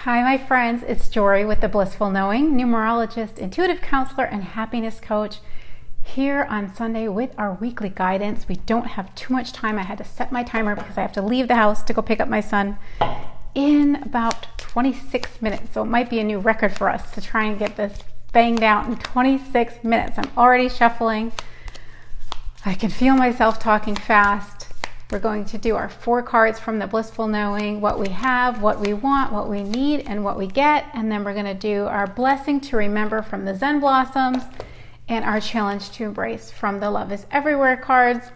Hi, my friends. It's Jory with the Blissful Knowing, numerologist, intuitive counselor, and happiness coach, here on Sunday with our weekly guidance. We don't have too much time. I had to set my timer because I have to leave the house to go pick up my son in about 26 minutes. So it might be a new record for us to try and get this banged out in 26 minutes. I'm already shuffling. I can feel myself talking fast. We're going to do our 4 cards from the Blissful Knowing, what we have, what we want, what we need, and what we get. And then we're going to do our blessing to remember from the Zen Blossoms and our challenge to embrace from the Love is Everywhere cards.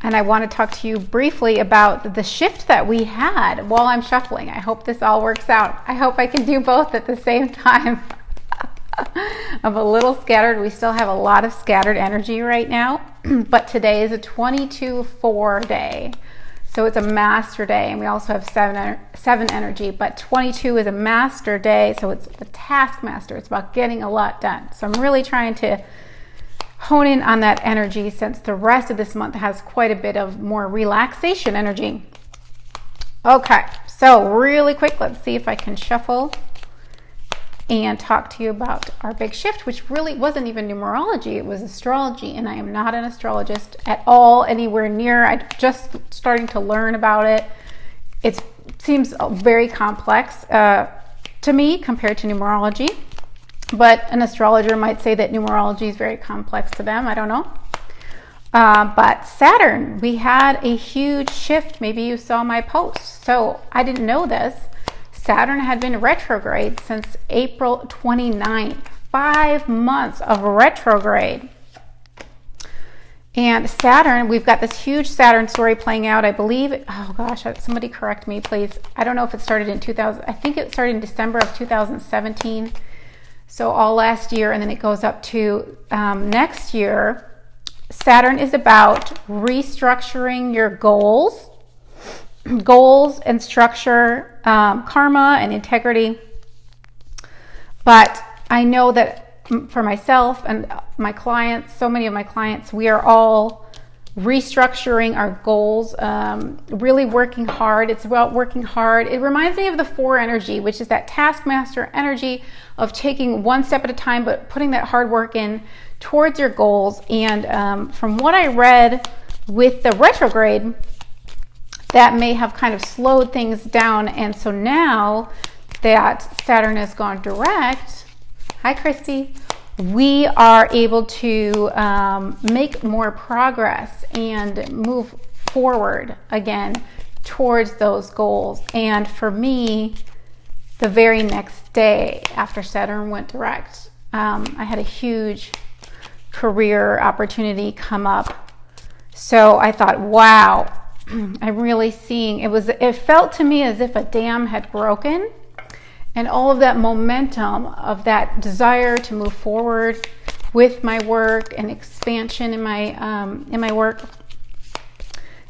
And I want to talk to you briefly about the shift that we had while I'm shuffling. I hope this all works out. I hope I can do both at the same time. I'm a little scattered. We still have a lot of scattered energy right now, but today is a 22-4 day. So it's a master day, and we also have 7 energy, but 22 is a master day, so it's the task master. It's about getting a lot done. So I'm really trying to hone in on that energy since the rest of this month has quite a bit of more relaxation energy. Okay, so really quick, let's see if I can shuffle and talk to you about our big shift, which really wasn't even numerology, it was astrology, and I am not an astrologist at all, anywhere near. I'm just starting to learn about it. It seems very complex to me compared to numerology, but an astrologer might say that numerology is very complex to them. I don't know. But Saturn, we had a huge shift. Maybe you saw my post. So I didn't know this. Saturn had been retrograde since April 29th, 5 months of retrograde. And Saturn, we've got this huge Saturn story playing out, I believe. Oh gosh, somebody correct me, please. I don't know if it started in 2000. I think it started in December of 2017. So all last year, and then it goes up to next year. Saturn is about restructuring your goals and structure, karma and integrity. But I know that for myself and my clients, so many of my clients, we are all restructuring our goals, really working hard. It's about working hard. It reminds me of the 4 energy, which is that taskmaster energy of taking one step at a time, but putting that hard work in towards your goals. And from what I read with the retrograde, that may have kind of slowed things down. And so now that Saturn has gone direct, hi Christy, we are able to make more progress and move forward again towards those goals. And for me, the very next day after Saturn went direct, I had a huge career opportunity come up. So I thought, wow, I'm really seeing, it felt to me as if a dam had broken, and all of that momentum of that desire to move forward with my work and expansion in my work,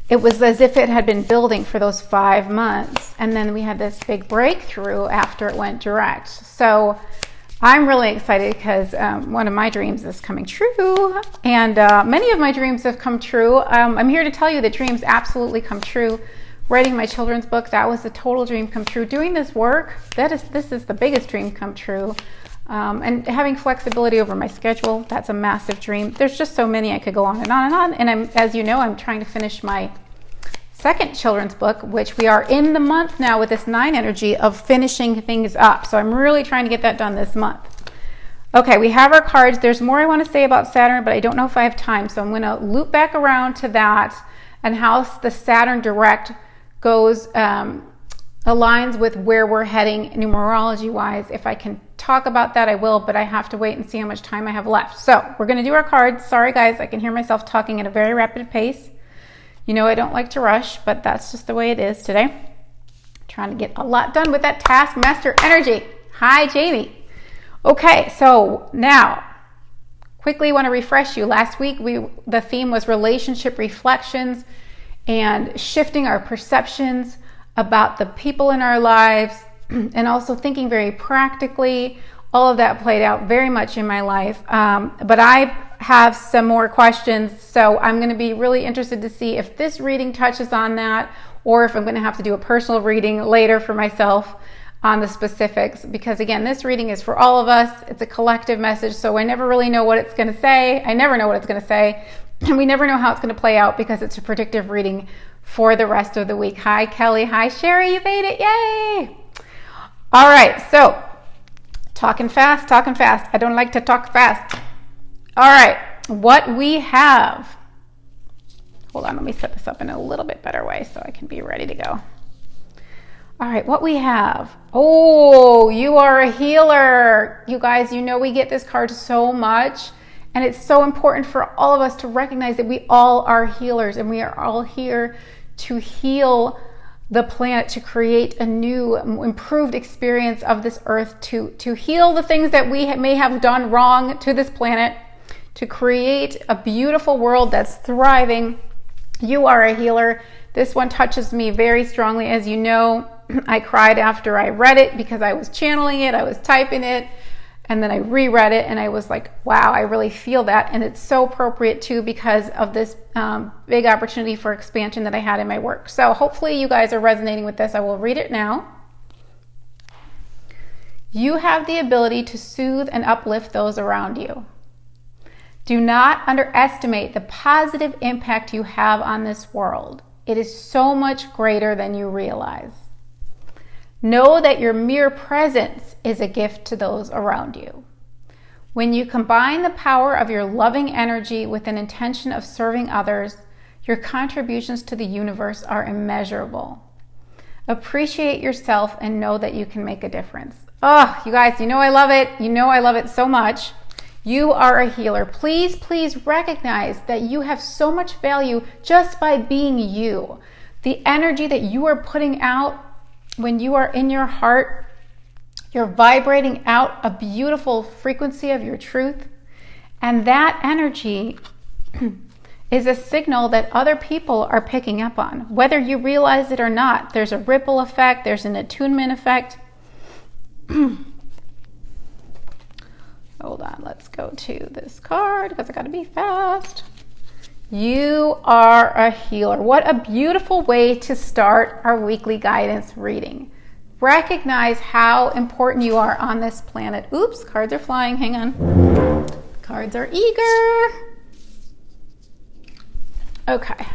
it was as if it had been building for those 5 months, and then we had this big breakthrough after it went direct. So I'm really excited because one of my dreams is coming true, and many of my dreams have come true. I'm here to tell you that dreams absolutely come true. Writing my children's book, that was a total dream come true. Doing this work, this is the biggest dream come true. And having flexibility over my schedule, that's a massive dream. There's just so many, I could go on and on and on. And as you know, I'm trying to finish my second children's book, which we are in the month now with this 9 energy of finishing things up. So I'm really trying to get that done this month. Okay, we have our cards. There's more I want to say about Saturn, but I don't know if I have time. So I'm going to loop back around to that and how the Saturn direct goes, aligns with where we're heading numerology wise. If I can talk about that, I will, but I have to wait and see how much time I have left. So we're going to do our cards. Sorry guys, I can hear myself talking at a very rapid pace. You know I don't like to rush, but that's just the way it is today. Trying to get a lot done with that taskmaster energy. Hi, Jamie. Okay, so now, quickly want to refresh you. Last week, the theme was relationship reflections and shifting our perceptions about the people in our lives, and also thinking very practically. All of that played out very much in my life. But I have some more questions, so I'm going to be really interested to see if this reading touches on that, or if I'm going to have to do a personal reading later for myself. on the specifics, because again, this reading is for all of us. It's a collective message, so I never really know what it's going to say. I never know what it's going to say, and we never know how it's going to play out because it's a predictive reading for the rest of the week. Hi, Kelly. Hi, Sherry. You made it. Yay. All right, so talking fast. I don't like to talk fast. All right, what we have. Hold on, let me set this up in a little bit better way so I can be ready to go. All right, what we have. Oh, you are a healer. You guys, you know we get this card so much, and it's so important for all of us to recognize that we all are healers, and we are all here to heal the planet, to create a new, improved experience of this earth, to heal the things that we may have done wrong to this planet, to create a beautiful world that's thriving. You are a healer. This one touches me very strongly. As you know, I cried after I read it because I was channeling it, I was typing it, and then I reread it and I was like, wow, I really feel that. And it's so appropriate too because of this big opportunity for expansion that I had in my work. So hopefully you guys are resonating with this. I will read it now. You have the ability to soothe and uplift those around you. Do not underestimate the positive impact you have on this world. It is so much greater than you realize. Know that your mere presence is a gift to those around you. When you combine the power of your loving energy with an intention of serving others, your contributions to the universe are immeasurable. Appreciate yourself and know that you can make a difference. Oh, you guys, you know I love it. You know I love it so much. You are a healer. Please, please recognize that you have so much value just by being you. The energy that you are putting out when you are in your heart, you're vibrating out a beautiful frequency of your truth. And that energy is a signal that other people are picking up on. Whether you realize it or not, there's a ripple effect, there's an attunement effect. Hold on, let's go to this card because I gotta be fast. You are a healer. What a beautiful way to start our weekly guidance reading. Recognize how important you are on this planet. Oops, cards are flying. Hang on. Cards are eager. Okay.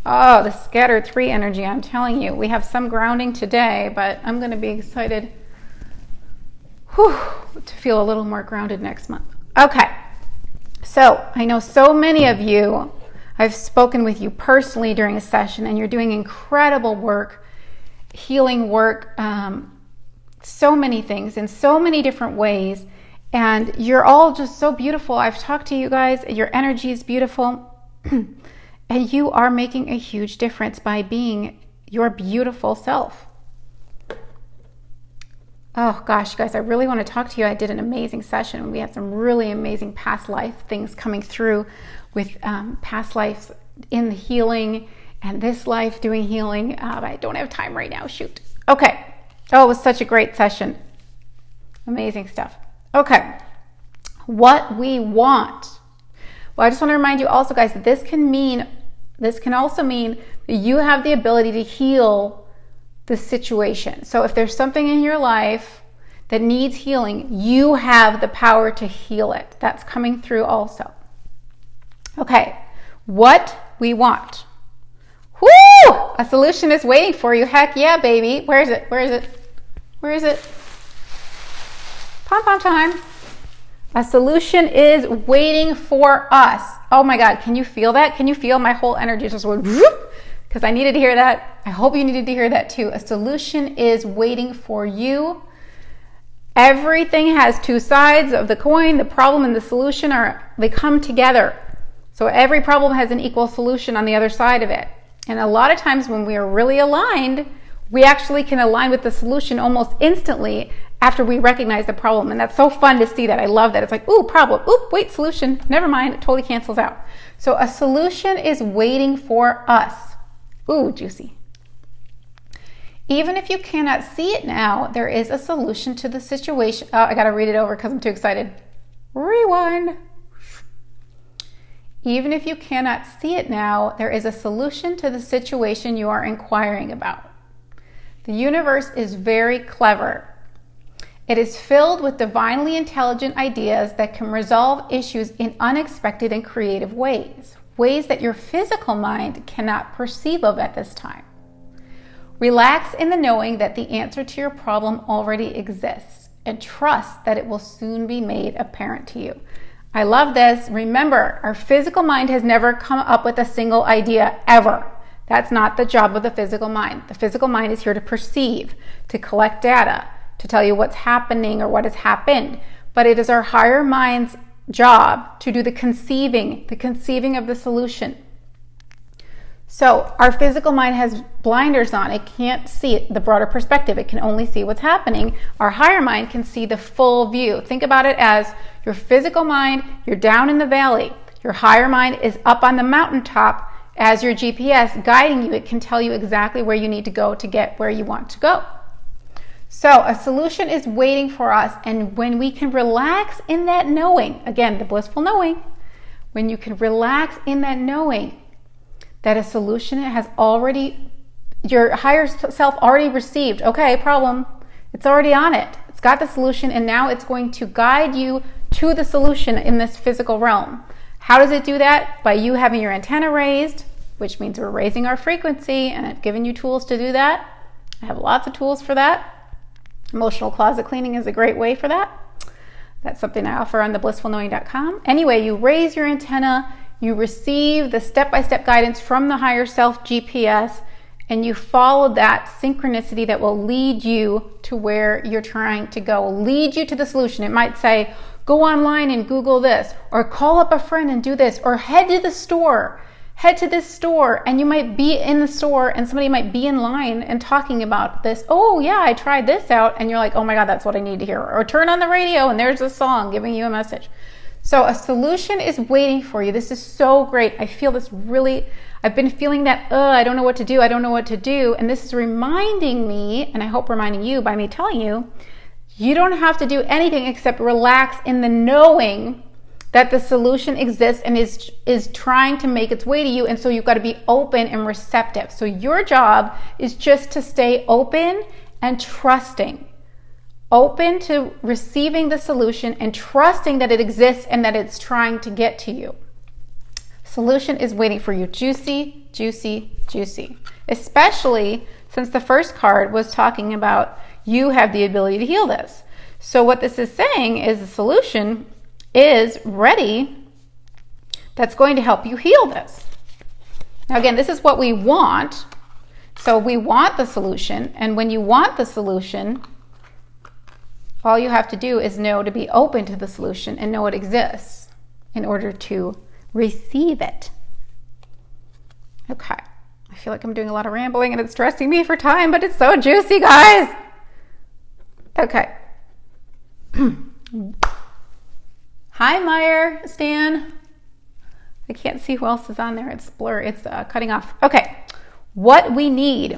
Oh, the scattered 3 energy. I'm telling you, we have some grounding today, but I'm going to be excited to feel a little more grounded next month. Okay. So I know so many of you, I've spoken with you personally during a session, and you're doing incredible work, healing work, so many things in so many different ways, and you're all just so beautiful. I've talked to you guys, your energy is beautiful, and you are making a huge difference by being your beautiful self. Oh gosh, guys, I really want to talk to you. I did an amazing session. We had some really amazing past life things coming through with past lives in the healing and this life doing healing. I don't have time right now. Shoot. Okay. Oh, it was such a great session. Amazing stuff. Okay. What we want. Well, I just want to remind you also, guys, that this can also mean that you have the ability to heal the situation. So if there's something in your life that needs healing, you have the power to heal it. That's coming through also. Okay, what we want. Woo! A solution is waiting for you. Heck yeah, baby. Where is it? Where is it? Where is it? Pom-pom time. A solution is waiting for us. Oh my God, can you feel that? Can you feel my whole energy just went whoop? Because I needed to hear that. I hope you needed to hear that too. A solution is waiting for you. Everything has 2 sides of the coin. The problem and the solution they come together. So every problem has an equal solution on the other side of it. And a lot of times when we are really aligned, we actually can align with the solution almost instantly after we recognize the problem. And that's so fun to see that. I love that. It's like, ooh, problem. Ooh, wait, solution. Never mind. It totally cancels out. So a solution is waiting for us. Ooh, juicy. Even if you cannot see it now, there is a solution to the situation. Oh, I got to read it over because I'm too excited. Rewind. Even if you cannot see it now, there is a solution to the situation you are inquiring about. The universe is very clever. It is filled with divinely intelligent ideas that can resolve issues in unexpected and creative ways, ways that your physical mind cannot perceive of at this time. Relax in the knowing that the answer to your problem already exists, and trust that it will soon be made apparent to you. I love this. Remember, our physical mind has never come up with a single idea ever. That's not the job of the physical mind. The physical mind is here to perceive, to collect data, to tell you what's happening or what has happened. But it is our higher mind's job to do the conceiving of the solution. So our physical mind has blinders on. It can't see the broader perspective. It can only see what's happening. Our higher mind can see the full view. Think about it as your physical mind, you're down in the valley. Your higher mind is up on the mountaintop as your GPS guiding you. It can tell you exactly where you need to go to get where you want to go. So a solution is waiting for us, and when we can relax in that knowing, again, the blissful knowing, when you can relax in that knowing that a solution has already, your higher self already received, okay, problem, it's already on it. It's got the solution, and now it's going to guide you to the solution in this physical realm. How does it do that? By you having your antenna raised, which means we're raising our frequency, and it's giving you tools to do that. I have lots of tools for that. Emotional closet cleaning is a great way for that. That's something I offer on theblissfulknowing.com. Anyway, you raise your antenna, you receive the step-by-step guidance from the higher self GPS, and you follow that synchronicity that will lead you to where you're trying to go, lead you to the solution. It might say, go online and Google this, or call up a friend and do this, or head to the store. Head to this store, and you might be in the store and somebody might be in line and talking about this. Oh yeah, I tried this out, and you're like, oh my God, that's what I need to hear. Or turn on the radio and there's a song giving you a message. So a solution is waiting for you. This is so great. I feel this really, I've been feeling that, I don't know what to do. I don't know what to do. And this is reminding me, and I hope reminding you by me telling you, you don't have to do anything except relax in the knowing that the solution exists and is trying to make its way to you. And so you've got to be open and receptive. So your job is just to stay open and trusting. Open to receiving the solution and trusting that it exists and that it's trying to get to you. Solution is waiting for you. Juicy, juicy, juicy. Especially since the first card was talking about you have the ability to heal this. So what this is saying is the solution is ready, that's going to help you heal this. Now again, this is what we want. So we want the solution, and when you want the solution, all you have to do is know to be open to the solution and know it exists in order to receive it. Okay, I feel like I'm doing a lot of rambling and it's stressing me for time, but it's so juicy, guys. Okay. Hi, Meyer, Stan. I can't see who else is on there. It's blur. It's cutting off. Okay. What we need.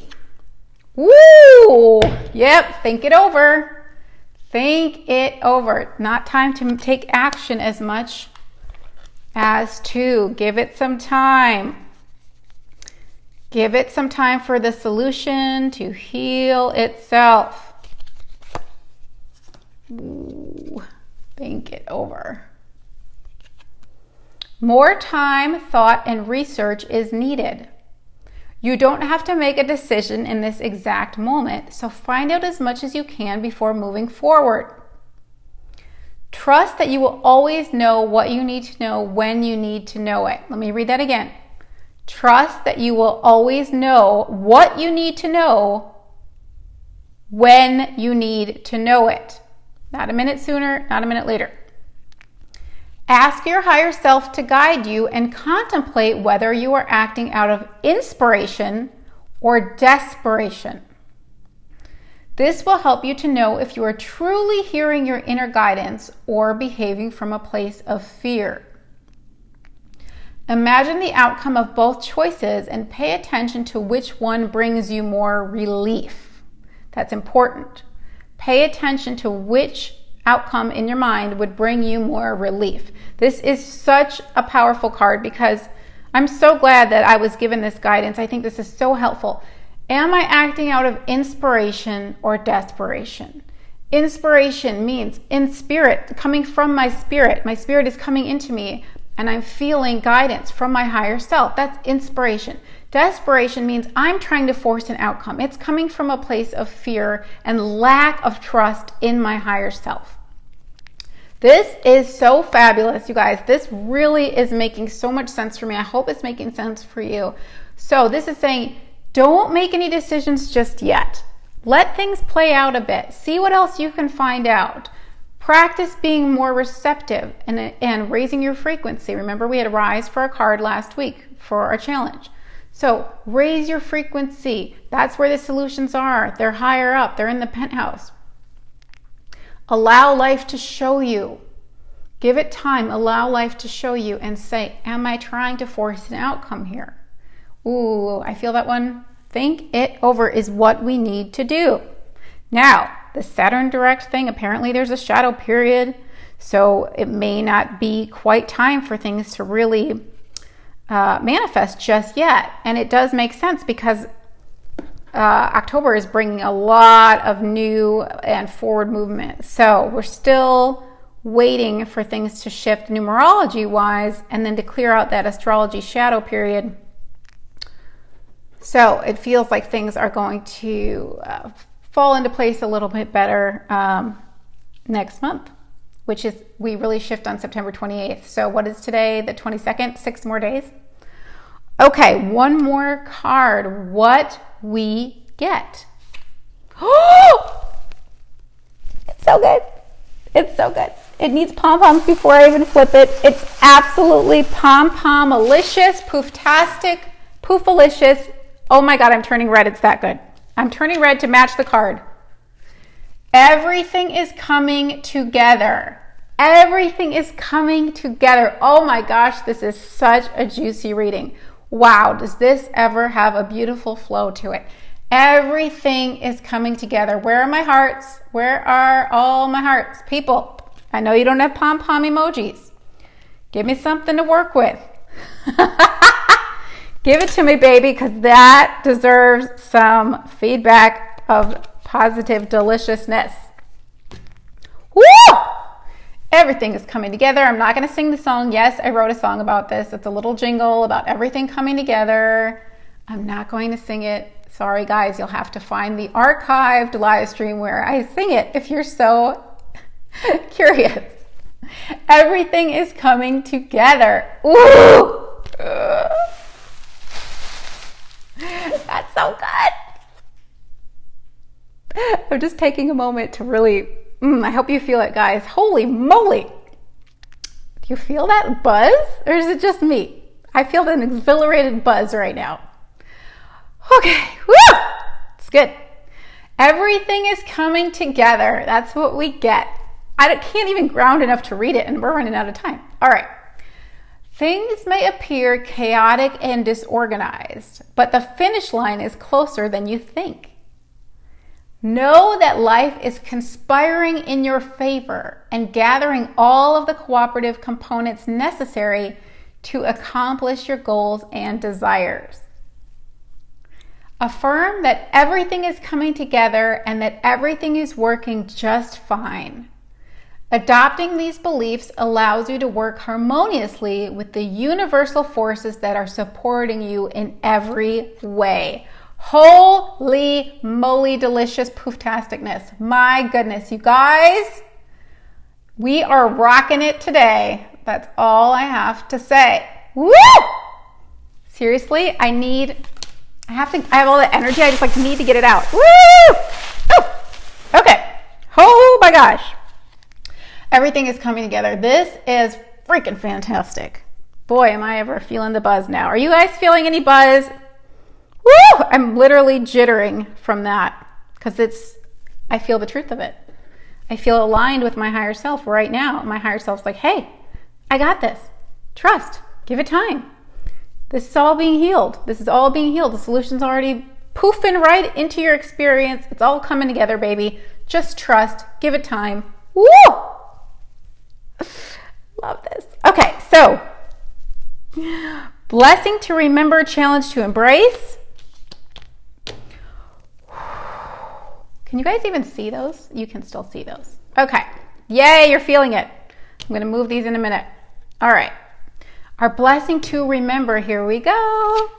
Woo! Yep. Think it over. Think it over. Not time to take action as much as to give it some time. Give it some time for the solution to heal itself. Ooh. Think it over. More time, thought, and research is needed. You don't have to make a decision in this exact moment, so find out as much as you can before moving forward. Trust that you will always know what you need to know when you need to know it. Let me read that again. Trust that you will always know what you need to know when you need to know it. Not a minute sooner, not a minute later. Ask your higher self to guide you and contemplate whether you are acting out of inspiration or desperation. This will help you to know if you are truly hearing your inner guidance or behaving from a place of fear. Imagine the outcome of both choices and pay attention to which one brings you more relief. That's important. Pay attention to which outcome in your mind would bring you more relief. This is such a powerful card because I'm so glad that I was given this guidance. I think this is so helpful. Am I acting out of inspiration or desperation? Inspiration means in spirit, coming from my spirit. My spirit is coming into me and I'm feeling guidance from my higher self. That's inspiration. Desperation means I'm trying to force an outcome. It's coming from a place of fear and lack of trust in my higher self. This is so fabulous, you guys. This really is making so much sense for me. I hope it's making sense for you. So this is saying, don't make any decisions just yet. Let things play out a bit. See what else you can find out. Practice being more receptive and raising your frequency. Remember, we had a rise for a card last week for our challenge. So raise your frequency. That's where the solutions are. They're higher up. They're in the penthouse. Allow life to show you. Give it time. Allow life to show you and say, am I trying to force an outcome here? Ooh, I feel that one. Think it over is what we need to do. Now, the Saturn direct thing, apparently there's a shadow period, so it may not be quite time for things to really manifest just yet. And it does make sense because October is bringing a lot of new and forward movement. So we're still waiting for things to shift numerology-wise and then to clear out that astrology shadow period. So it feels like things are going to fall into place a little bit better next month, which is, we really shift on September 28th. So what is today, the 22nd? 6 more days. Okay, one more card. What we get. Oh! It's so good. It's so good. It needs pom-poms before I even flip it. It's absolutely pom-pom-alicious, pooftastic, poofalicious. Oh my God, I'm turning red. It's that good. I'm turning red to match the card. Everything is coming together. Everything is coming together. Oh my gosh, this is such a juicy reading. Wow, does this ever have a beautiful flow to it? Everything is coming together. Where are my hearts? Where are all my hearts? People, I know you don't have pom-pom emojis. Give me something to work with. Give it to me, baby, because that deserves some feedback of positive deliciousness. Woo! Everything is coming together. I'm not going to sing the song. Yes, I wrote a song about this. It's a little jingle about everything coming together. I'm not going to sing it. Sorry, guys. You'll have to find the archived live stream where I sing it if you're so curious. Everything is coming together. Ooh! That's so good. I'm just taking a moment to really, I hope you feel it, guys. Holy moly. Do you feel that buzz? Or is it just me? I feel an exhilarated buzz right now. Okay, woo! It's good. Everything is coming together. That's what we get. I can't even ground enough to read it, and we're running out of time. All right. Things may appear chaotic and disorganized, but the finish line is closer than you think. Know that life is conspiring in your favor and gathering all of the cooperative components necessary to accomplish your goals and desires. Affirm that everything is coming together and that everything is working just fine. Adopting these beliefs allows you to work harmoniously with the universal forces that are supporting you in every way. Holy moly, delicious pooftasticness. My goodness, you guys, we are rocking it today. That's all I have to say. Woo! Seriously, I have all the energy. I just need to get it out. Woo! Oh, okay. Oh my gosh. Everything is coming together. This is freaking fantastic. Boy, am I ever feeling the buzz now. Are you guys feeling any buzz? Woo! I'm literally jittering from that because I feel the truth of it. I feel aligned with my higher self right now. My higher self's like, hey, I got this. Trust. Give it time. This is all being healed. This is all being healed. The solution's already poofing right into your experience. It's all coming together, baby. Just trust. Give it time. Woo! Love this. Okay, so blessing to remember, challenge to embrace. Can you guys even see those? You can still see those. Okay. Yay, you're feeling it. I'm going to move these in a minute. All right. Our blessing to remember. Here we go.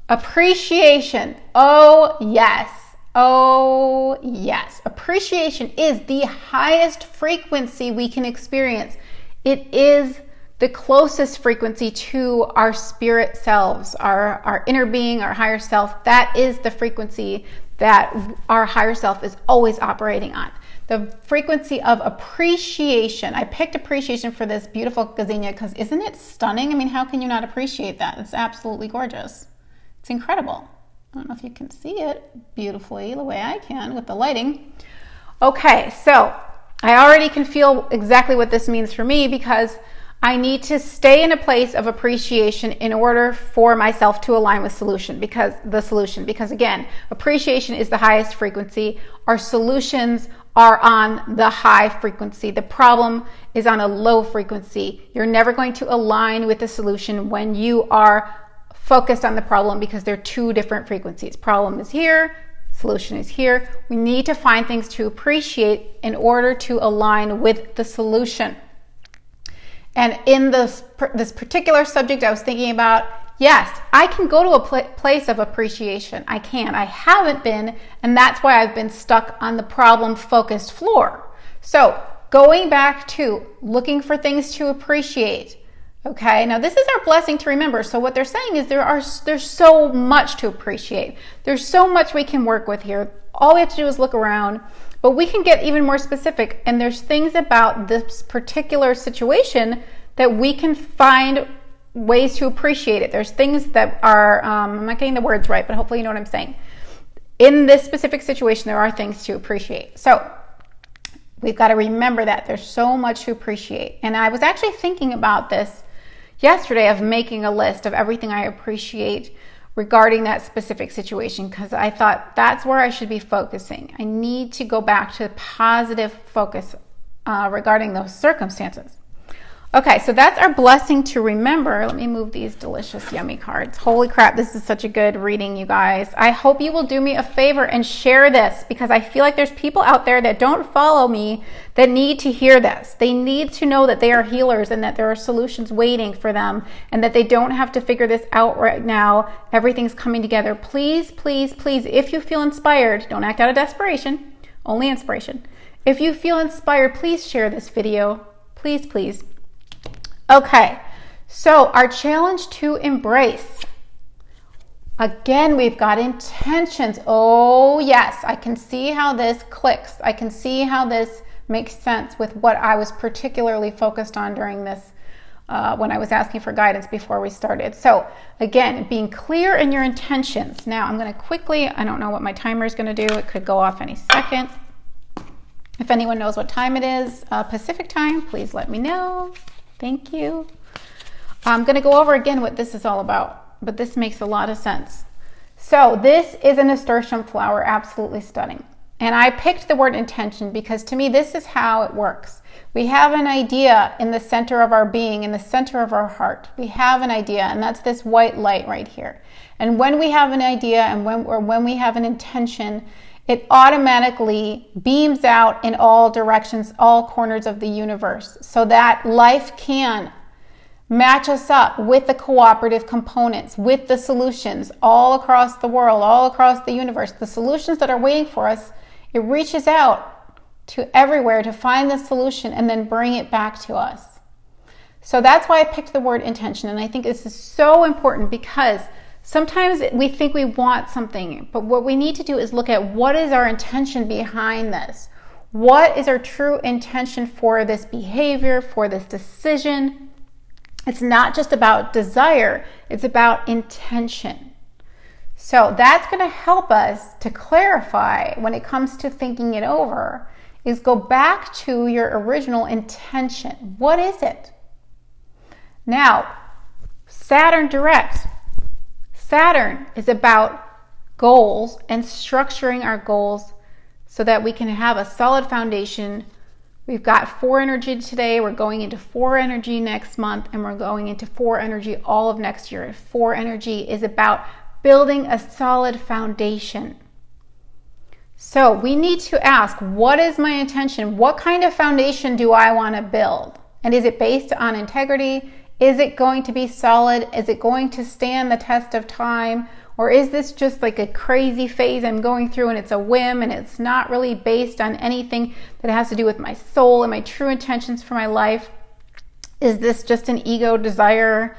Appreciation. Oh, yes. Oh, yes. Appreciation is the highest frequency we can experience. It is the closest frequency to our spirit selves, our inner being, our higher self. That is the frequency that our higher self is always operating on. The frequency of appreciation. I picked appreciation for this beautiful gazania because isn't it stunning? I mean, how can you not appreciate that? It's absolutely gorgeous. It's incredible. I don't know if you can see it beautifully the way I can with the lighting. Okay, so I already can feel exactly what this means for me because I need to stay in a place of appreciation in order for myself to align with the solution. Because again, appreciation is the highest frequency. Our solutions are on the high frequency. The problem is on a low frequency. You're never going to align with the solution when you are focused on the problem because they're two different frequencies. Problem is here, solution is here. We need to find things to appreciate in order to align with the solution. And in this particular subject I was thinking about, yes, I can go to a place of appreciation. I can. I haven't been, and that's why I've been stuck on the problem-focused floor. So going back to looking for things to appreciate. Okay, now this is our blessing to remember. So what they're saying is there's so much to appreciate. There's so much we can work with here. All we have to do is look around. But we can get even more specific, and there's things about this particular situation that we can find ways to appreciate it. There's things that are, I'm not getting the words right, but hopefully you know what I'm saying. In this specific situation, there are things to appreciate. So we've got to remember that there's so much to appreciate. And I was actually thinking about this yesterday of making a list of everything I appreciate regarding that specific situation because I thought that's where I should be focusing. I need to go back to positive focus regarding those circumstances. Okay, so that's our blessing to remember. Let me move these delicious, yummy cards. Holy crap, this is such a good reading, you guys. I hope you will do me a favor and share this because I feel like there's people out there that don't follow me that need to hear this. They need to know that they are healers and that there are solutions waiting for them and that they don't have to figure this out right now. Everything's coming together. Please, please, please, if you feel inspired, don't act out of desperation, only inspiration. If you feel inspired, please share this video. Please, please. Okay, so our challenge to embrace. Again, we've got intentions. Oh, yes, I can see how this clicks. I can see how this makes sense with what I was particularly focused on during this, when I was asking for guidance before we started. So again, being clear in your intentions. Now, I'm going to quickly, I don't know what my timer is going to do. It could go off any second. If anyone knows what time it is, Pacific time, please let me know. Thank you. I'm going to go over again what this is all about, but this makes a lot of sense. So this is a nasturtium flower, absolutely stunning. And I picked the word intention because to me, this is how it works. We have an idea in the center of our being, in the center of our heart. We have an idea, and that's this white light right here. And when we have an idea and when we have an intention, it automatically beams out in all directions, all corners of the universe, so that life can match us up with the cooperative components, with the solutions all across the world, all across the universe. The solutions that are waiting for us, it reaches out to everywhere to find the solution and then bring it back to us. So that's why I picked the word intention, and I think this is so important because sometimes we think we want something, but what we need to do is look at what is our intention behind this. What is our true intention for this behavior, for this decision? It's not just about desire, it's about intention. So that's going to help us to clarify when it comes to thinking it over, is go back to your original intention. What is it? Now, Saturn direct. Saturn is about goals and structuring our goals so that we can have a solid foundation. We've got 4 energy today. We're going into 4 energy next month, and we're going into 4 energy all of next year. 4 energy is about building a solid foundation. So we need to ask, what is my intention? What kind of foundation do I want to build? And is it based on integrity? Is it going to be solid? Is it going to stand the test of time? Or is this just like a crazy phase I'm going through and it's a whim and it's not really based on anything that has to do with my soul and my true intentions for my life? Is this just an ego desire?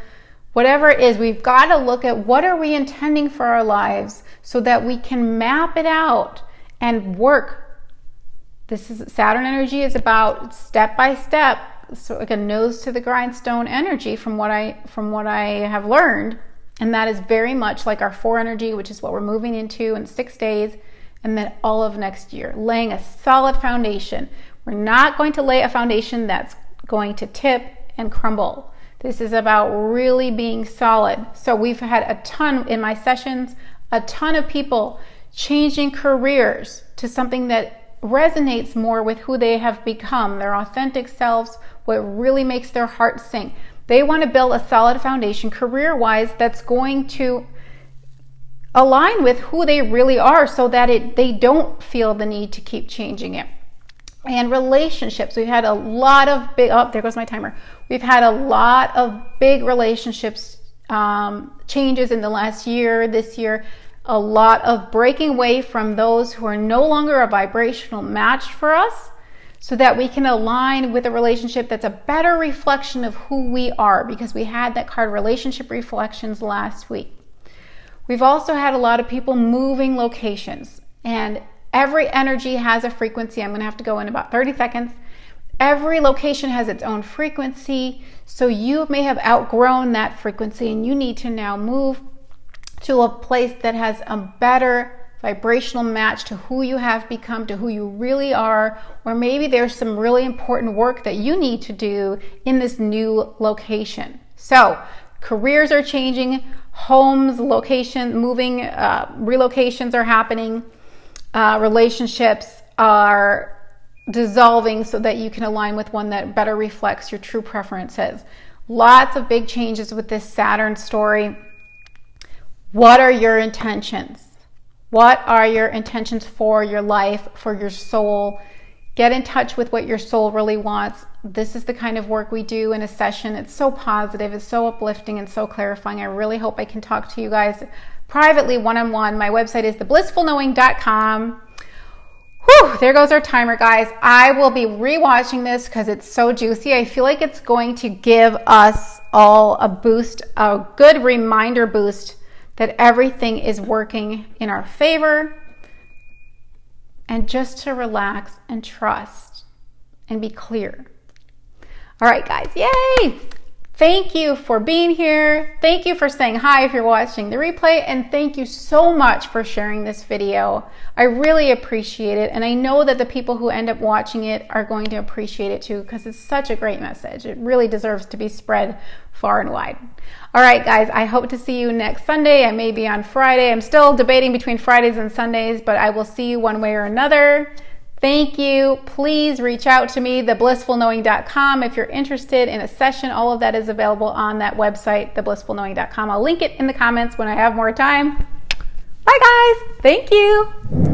Whatever it is, we've got to look at what are we intending for our lives so that we can map it out and work. Saturn energy is about step by step, so like a nose to the grindstone energy from what I have learned. And that is very much like our 4 energy, which is what we're moving into in 6 days, and then all of next year, laying a solid foundation. We're not going to lay a foundation that's going to tip and crumble. This is about really being solid. So we've had a ton in my sessions, a ton of people changing careers to something that resonates more with who they have become, their authentic selves, what really makes their heart sing. They want to build a solid foundation career-wise that's going to align with who they really are so that they don't feel the need to keep changing it. And relationships, we've had a lot of big, oh, there goes my timer. We've had a lot of big relationships changes in the last year, this year, a lot of breaking away from those who are no longer a vibrational match for us, so that we can align with a relationship that's a better reflection of who we are, because we had that card relationship reflections last week. We've also had a lot of people moving locations, and every energy has a frequency. I'm going to have to go in about 30 seconds. Every location has its own frequency, so you may have outgrown that frequency and you need to now move to a place that has a better vibrational match to who you have become, to who you really are, or maybe there's some really important work that you need to do in this new location. So careers are changing, homes, location, moving, relocations are happening, relationships are dissolving so that you can align with one that better reflects your true preferences. Lots of big changes with this Saturn story. What are your intentions? What are your intentions for your life, for your soul? Get in touch with what your soul really wants. This is the kind of work we do in a session. It's so positive, it's so uplifting and so clarifying. I really hope I can talk to you guys privately, one-on-one. My website is theblissfulknowing.com. Whew, there goes our timer, guys. I will be rewatching this because it's so juicy. I feel like it's going to give us all a boost, a good reminder boost that everything is working in our favor, and just to relax and trust and be clear. All right, guys, yay! Thank you for being here. Thank you for saying hi if you're watching the replay, and thank you so much for sharing this video. I really appreciate it, and I know that the people who end up watching it are going to appreciate it too, because it's such a great message. It really deserves to be spread far and wide. All right, guys, I hope to see you next Sunday. I may be on Friday. I'm still debating between Fridays and Sundays, but I will see you one way or another. Thank you. Please reach out to me, theblissfulknowing.com, if you're interested in a session. All of that is available on that website, theblissfulknowing.com. I'll link it in the comments when I have more time. Bye, guys. Thank you.